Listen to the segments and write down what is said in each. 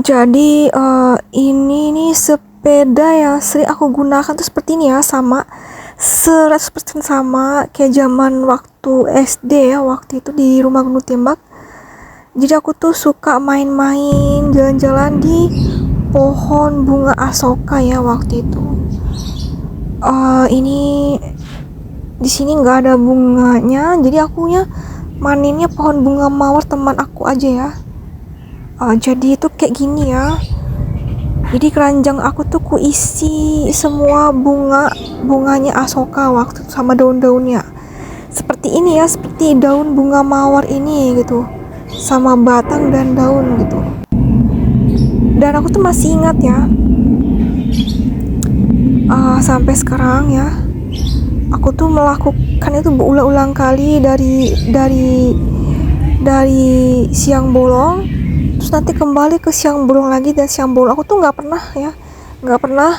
Jadi ini nih sepeda yang sering aku gunakan tuh seperti ini ya, sama 100% sama kayak zaman waktu SD ya, waktu itu di rumah Gunung Tembak. Jadi aku tuh suka main-main jalan-jalan di pohon bunga asoka ya waktu itu. Ini di sini nggak ada bunganya, jadi akunya maninnya pohon bunga mawar teman aku aja ya. Jadi itu kayak gini ya. Jadi keranjang aku tuh kuisi semua bunganya asoka waktu itu sama daun-daunnya. Seperti ini ya, seperti daun bunga mawar ini gitu. Sama batang dan daun gitu. Dan aku tuh masih ingat ya, sampai sekarang ya, aku tuh melakukan itu berulang-ulang kali dari siang bolong, terus nanti kembali ke siang bolong lagi, dan siang bolong aku tuh nggak pernah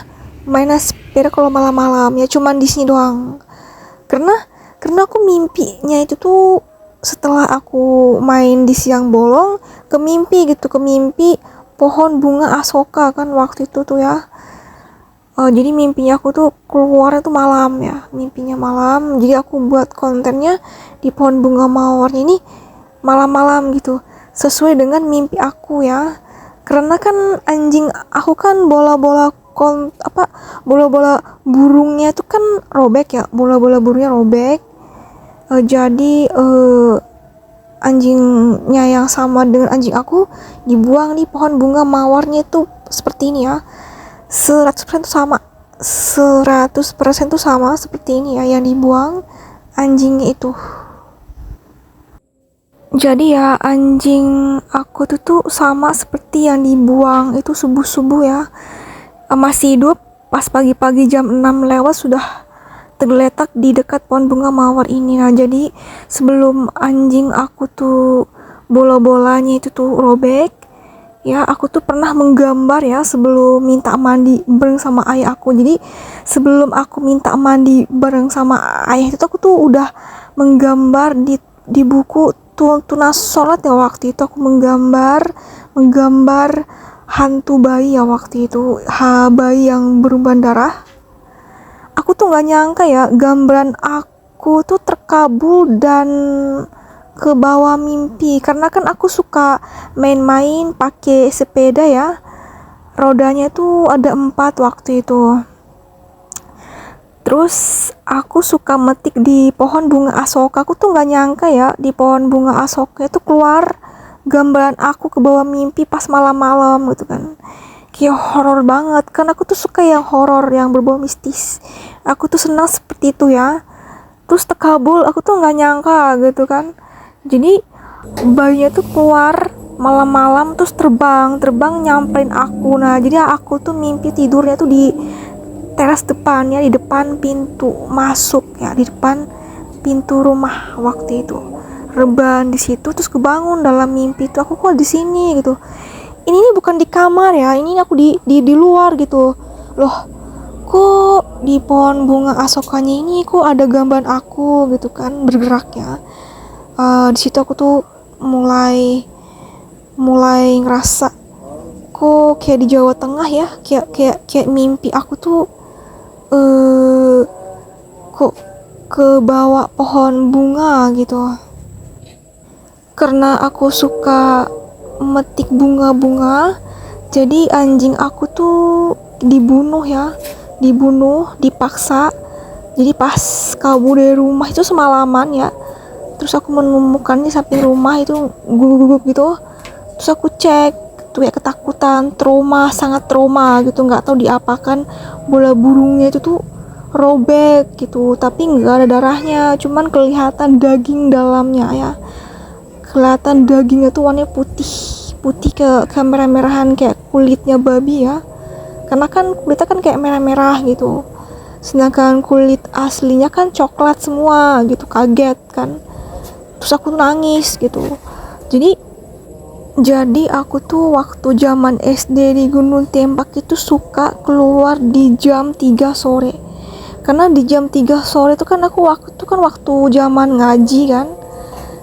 main sepeda kalau malam-malam ya, cuman di sini doang. Karena aku mimpinya itu tuh setelah aku main di siang bolong, ke mimpi pohon bunga asoka kan waktu itu tuh ya. Jadi mimpinya aku tuh keluarnya tuh malam ya, mimpinya malam, jadi aku buat kontennya di pohon bunga mawar ini malam-malam gitu, sesuai dengan mimpi aku ya. Karena kan anjing aku kan bola-bola burungnya itu kan robek ya, bola-bola burungnya robek. Jadi anjingnya yang sama dengan anjing aku dibuang di pohon bunga mawarnya itu seperti ini ya. 100% tuh sama, 100% tuh sama seperti ini ya yang dibuang anjingnya itu. Jadi ya anjing aku tuh sama seperti yang dibuang itu subuh-subuh ya. Masih hidup pas pagi-pagi jam 6 lewat sudah tergeletak di dekat pohon bunga mawar ini. Nah, jadi sebelum anjing aku tuh bola-bolanya itu tuh robek, ya aku tuh pernah menggambar ya sebelum minta mandi bareng sama ayah aku. Jadi sebelum aku minta mandi bareng sama ayah itu aku tuh udah menggambar di buku tunas sholat ya, waktu itu aku menggambar hantu bayi ya, waktu itu bayi yang berubah darah. Aku tuh nggak nyangka ya gambaran aku tuh terkabul dan ke bawah mimpi, karena kan aku suka main-main pakai sepeda ya, rodanya tuh ada 4 waktu itu. Terus aku suka metik di pohon bunga asoka. Aku tuh nggak nyangka ya di pohon bunga asoka itu keluar gambaran aku ke bawah mimpi pas malam-malam gitu kan. Kayak horor banget kan, aku tuh suka yang horor yang berbau mistis. Aku tuh senang seperti itu ya. Terus terkabul, aku tuh nggak nyangka gitu kan. Jadi bayinya tuh keluar malam-malam terus terbang nyamperin aku. Nah, jadi aku tuh mimpi tidurnya tuh di teras depannya, di depan pintu masuk ya, di depan pintu rumah waktu itu. Rebahan di situ, terus kebangun dalam mimpi itu aku kok di sini gitu. Ini bukan di kamar ya, ini aku di luar gitu. Loh, kok di pohon bunga asokanya ini kok ada gambar aku gitu kan bergerak ya. Di situ aku tuh mulai ngerasa kok kayak di Jawa Tengah ya, kayak mimpi aku tuh kok ke bawah pohon bunga gitu. Karena aku suka metik bunga-bunga, jadi anjing aku tuh dibunuh ya, dipaksa. Jadi pas kabur dari rumah itu semalaman ya, terus aku menemukannya di samping rumah itu guguk gitu. Terus aku cek tuh ya, ketakutan, sangat trauma gitu, nggak tahu diapakan. Bola burungnya itu tuh robek gitu, tapi nggak ada darahnya, cuman kelihatan daging dalamnya ya, kelihatan dagingnya tuh warnanya putih ke merah-merahan kayak kulitnya babi ya, karena kan kulitnya kan kayak merah-merah gitu, sedangkan kulit aslinya kan coklat semua gitu. Kaget kan, terus aku tuh nangis gitu. Jadi aku tuh waktu zaman SD di Gunung Tembak itu suka keluar di jam 3 sore. Karena di jam 3 sore itu kan waktu zaman ngaji kan.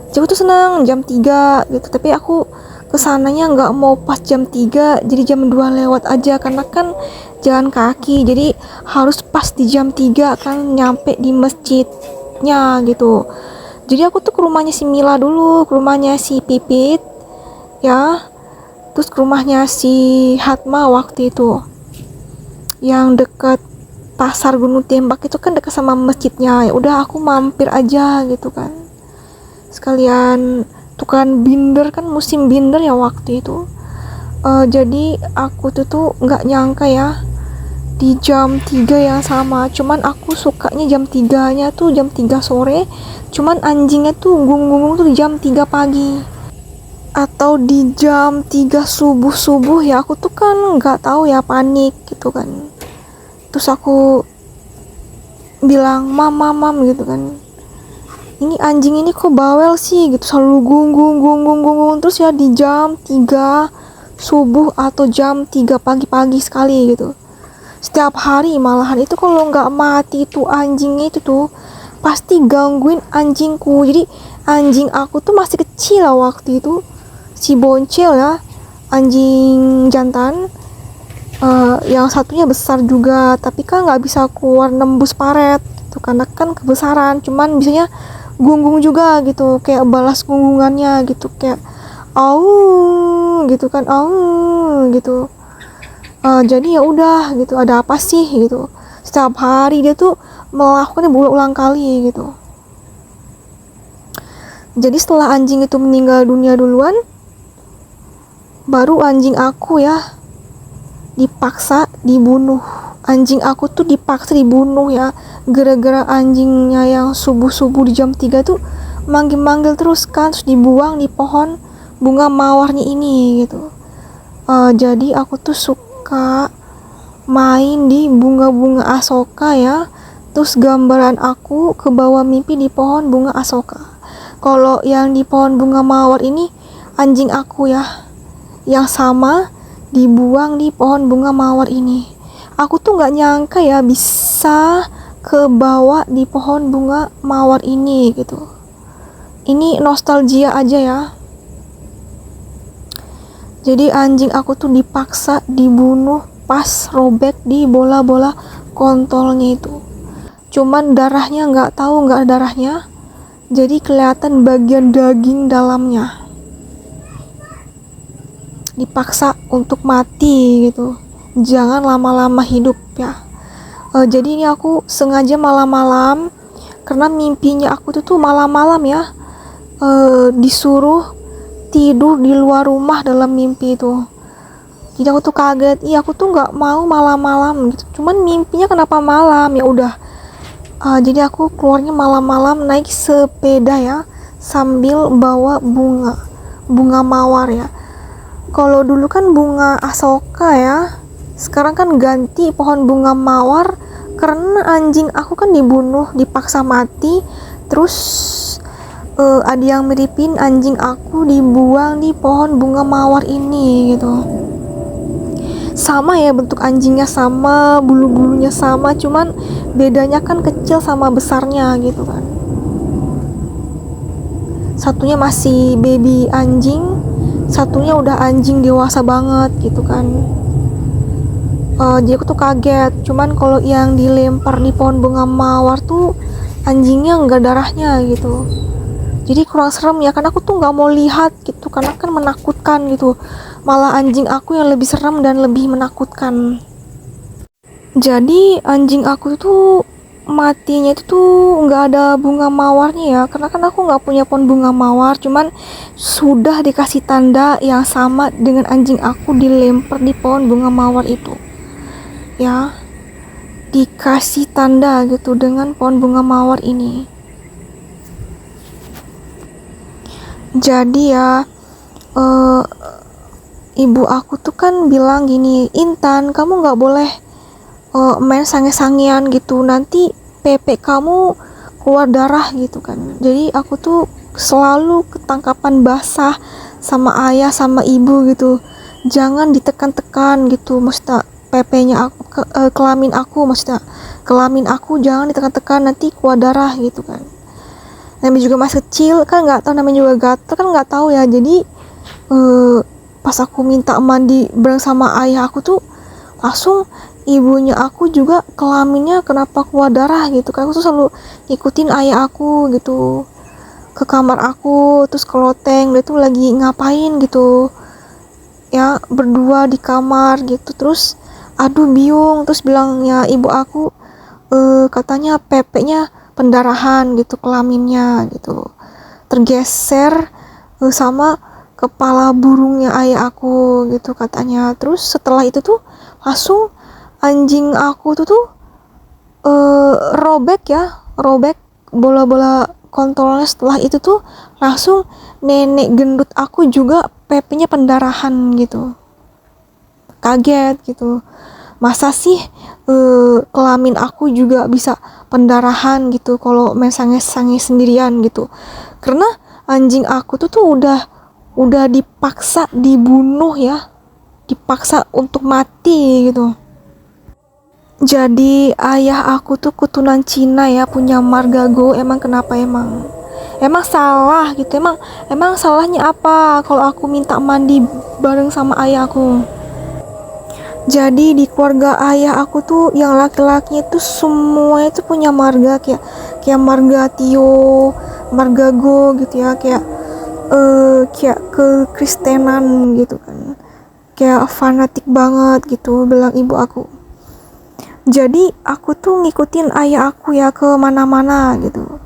Jadi aku tuh seneng jam 3 gitu. Tapi aku kesananya nggak mau pas jam 3, jadi jam 2 lewat aja, karena kan jalan kaki, jadi harus pas di jam 3 kan nyampe di masjidnya gitu. Jadi aku tuh ke rumahnya si Mila dulu, ke rumahnya si Pipit ya, terus ke rumahnya si Hatma waktu itu yang deket pasar Gunung Tembak itu kan dekat sama masjidnya. Ya udah aku mampir aja gitu kan, sekalian tukeran binder, kan musim binder ya waktu itu. Jadi aku tuh nggak nyangka ya di jam 3 yang sama, cuman aku sukanya jam 3 nya tuh jam 3 sore, cuman anjingnya tuh gung-gung tuh di jam 3 pagi atau di jam 3 subuh ya. Aku tuh kan nggak tahu ya, panik gitu kan, terus aku bilang mam gitu kan, ini anjing ini kok bawel sih gitu, selalu gung terus ya di jam 3 subuh atau jam 3 pagi-pagi sekali gitu. Setiap hari malahan itu kalau nggak mati tuh anjingnya itu tuh pasti gangguin anjingku. Jadi anjing aku tuh masih kecil lah waktu itu, si Boncel ya, anjing jantan. Yang satunya besar juga, tapi kan nggak bisa keluar nembus paret gitu karena kan kebesaran, cuman biasanya gunggung juga gitu, kayak balas gunggungannya gitu, kayak au gitu kan, au gitu. Jadi ya udah gitu, ada apa sih gitu, setiap hari dia tuh melakukannya berulang kali gitu. Jadi setelah anjing itu meninggal dunia duluan, baru anjing aku ya dipaksa dibunuh. Anjing aku tuh dipaksa dibunuh ya, gara-gara anjingnya yang subuh-subuh di jam 3 tuh manggil-manggil terus kan, terus dibuang di pohon bunga mawarnya ini gitu. Jadi aku tuh suka main di bunga-bunga asoka ya, terus gambaran aku ke bawah mimpi di pohon bunga asoka. Kalau yang di pohon bunga mawar ini anjing aku ya, yang sama dibuang di pohon bunga mawar ini. Aku tuh nggak nyangka ya bisa ke bawah di pohon bunga mawar ini gitu. Ini nostalgia aja ya. Jadi anjing aku tuh dipaksa dibunuh pas robek di bola-bola kontolnya itu. Cuman darahnya nggak tahu, nggak ada darahnya, jadi kelihatan bagian daging dalamnya. Dipaksa untuk mati gitu, jangan lama-lama hidup ya. Jadi ini aku sengaja malam-malam, karena mimpinya aku tuh malam-malam ya, disuruh tidur di luar rumah dalam mimpi itu. Jadi aku tuh kaget, iya aku tuh nggak mau malam-malam gitu, cuman mimpinya kenapa malam, ya udah. Jadi aku keluarnya malam-malam naik sepeda ya, sambil bawa bunga mawar ya. Kalau dulu kan bunga asoka ya, sekarang kan ganti pohon bunga mawar, karena anjing aku kan dibunuh, dipaksa mati, terus ada yang miripin anjing aku dibuang di pohon bunga mawar ini gitu. Sama ya, bentuk anjingnya sama, bulu-bulunya sama, cuman bedanya kan kecil sama besarnya gitu kan. Satunya masih baby anjing, satunya udah anjing dewasa banget gitu kan. Jadi aku tuh kaget. Cuman kalau yang dilempar di pohon bunga mawar tuh anjingnya nggak darahnya gitu, jadi kurang serem ya, karena aku tuh nggak mau lihat gitu, karena kan menakutkan gitu. Malah anjing aku yang lebih serem dan lebih menakutkan. Jadi anjing aku tuh matinya itu tuh nggak ada bunga mawarnya ya, karena kan aku nggak punya pohon bunga mawar, cuman sudah dikasih tanda yang sama dengan anjing aku dilempar di pohon bunga mawar itu ya, dikasih tanda gitu dengan pohon bunga mawar ini. Jadi ya ibu aku tuh kan bilang gini, Intan kamu nggak boleh main sange-sangean gitu, nanti PP kamu keluar darah gitu kan. Jadi aku tuh selalu ketangkapan basah sama ayah sama ibu gitu, jangan ditekan-tekan gitu, maksudnya PP-nya aku, kelamin aku, maksudnya kelamin aku jangan ditekan-tekan, nanti keluar darah gitu kan. Namanya juga masih kecil kan, nggak tahu, namanya juga gatel kan, nggak tahu ya. Jadi eh, pas aku minta mandi bareng sama ayah aku tuh langsung ibunya aku juga kelaminnya kenapa keluar darah gitu kan. Aku tuh selalu ngikutin ayah aku gitu ke kamar aku, terus ke loteng dia tuh lagi ngapain gitu ya, berdua di kamar gitu. Terus aduh biung, terus bilangnya ibu aku katanya pepeknya pendarahan gitu, kelaminnya gitu tergeser sama kepala burungnya ayah aku gitu katanya. Terus setelah itu tuh langsung anjing aku tuh robek bola-bola kontrolnya. Setelah itu tuh langsung nenek gendut aku juga pepenya pendarahan gitu, kaget gitu, masa sih kelamin aku juga bisa pendarahan gitu kalau main sange-sange sendirian gitu. Karena anjing aku tuh udah dipaksa dibunuh ya, dipaksa untuk mati gitu. Jadi ayah aku tuh keturunan Cina ya, punya marga Go. Emang kenapa emang salah gitu, emang salahnya apa kalau aku minta mandi bareng sama ayah aku? Jadi di keluarga ayah aku tuh yang laki-laki itu semua itu punya marga, kayak kayak marga Tio, marga Go gitu ya, kayak ke Kristenan gitu kan, kayak fanatik banget gitu bilang ibu aku. Jadi aku tuh ngikutin ayah aku ya ke mana-mana gitu.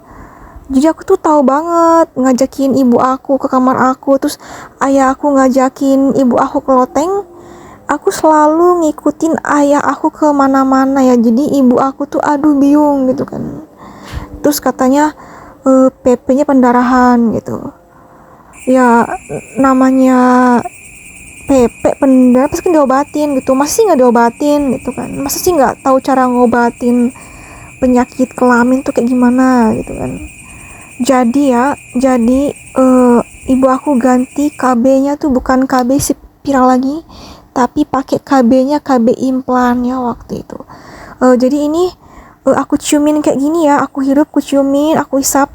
Jadi aku tuh tahu banget ngajakin ibu aku ke kamar aku, terus ayah aku ngajakin ibu aku ke loteng. Aku selalu ngikutin ayah aku ke mana-mana ya. Jadi ibu aku tuh aduh biung gitu kan. Terus katanya PP-nya pendarahan gitu. Ya namanya PP pendarahan pasti kan diobatin gitu. Masa sih nggak diobatin gitu kan? Masa sih nggak tahu cara ngobatin penyakit kelamin tuh kayak gimana gitu kan? Jadi ibu aku ganti KB-nya tuh bukan KB spiral lagi, tapi pakai KB-nya KB implan ya waktu itu. Jadi ini aku ciumin kayak gini ya, aku hirup, aku ciumin, aku isap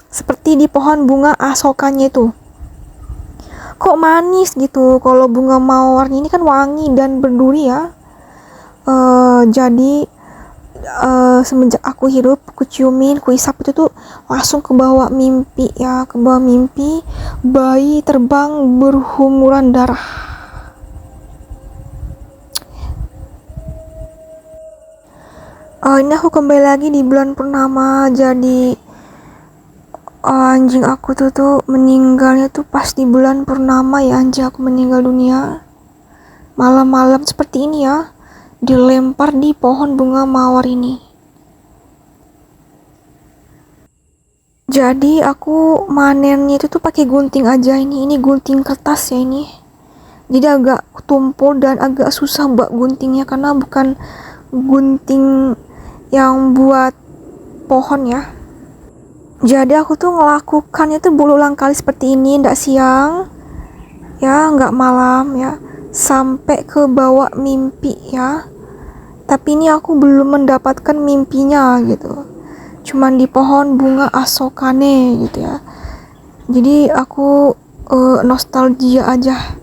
seperti di pohon bunga asokannya itu. Kok manis gitu? Kalau bunga mawarnya ini kan wangi dan berduri ya. Jadi semenjak aku hirup, aku ciumin, aku isap itu tuh langsung ke bawah mimpi ya, ke bawah mimpi bayi terbang berhumuran darah. Ini aku kembali lagi di bulan purnama. Jadi anjing aku tuh meninggalnya tuh pas di bulan purnama ya. Anjing aku meninggal dunia malam-malam seperti ini ya, dilempar di pohon bunga mawar ini. Jadi aku manennya itu tuh pakai gunting aja. Ini gunting kertas ya ini. Jadi agak tumpul dan agak susah buat guntingnya karena bukan gunting yang buat pohon ya. Jadi aku tuh ngelakukannya tuh berulang kali seperti ini, ndak siang ya, nggak malam ya, sampai ke bawah mimpi ya. Tapi ini aku belum mendapatkan mimpinya gitu, cuman di pohon bunga asokane gitu ya. Jadi aku nostalgia aja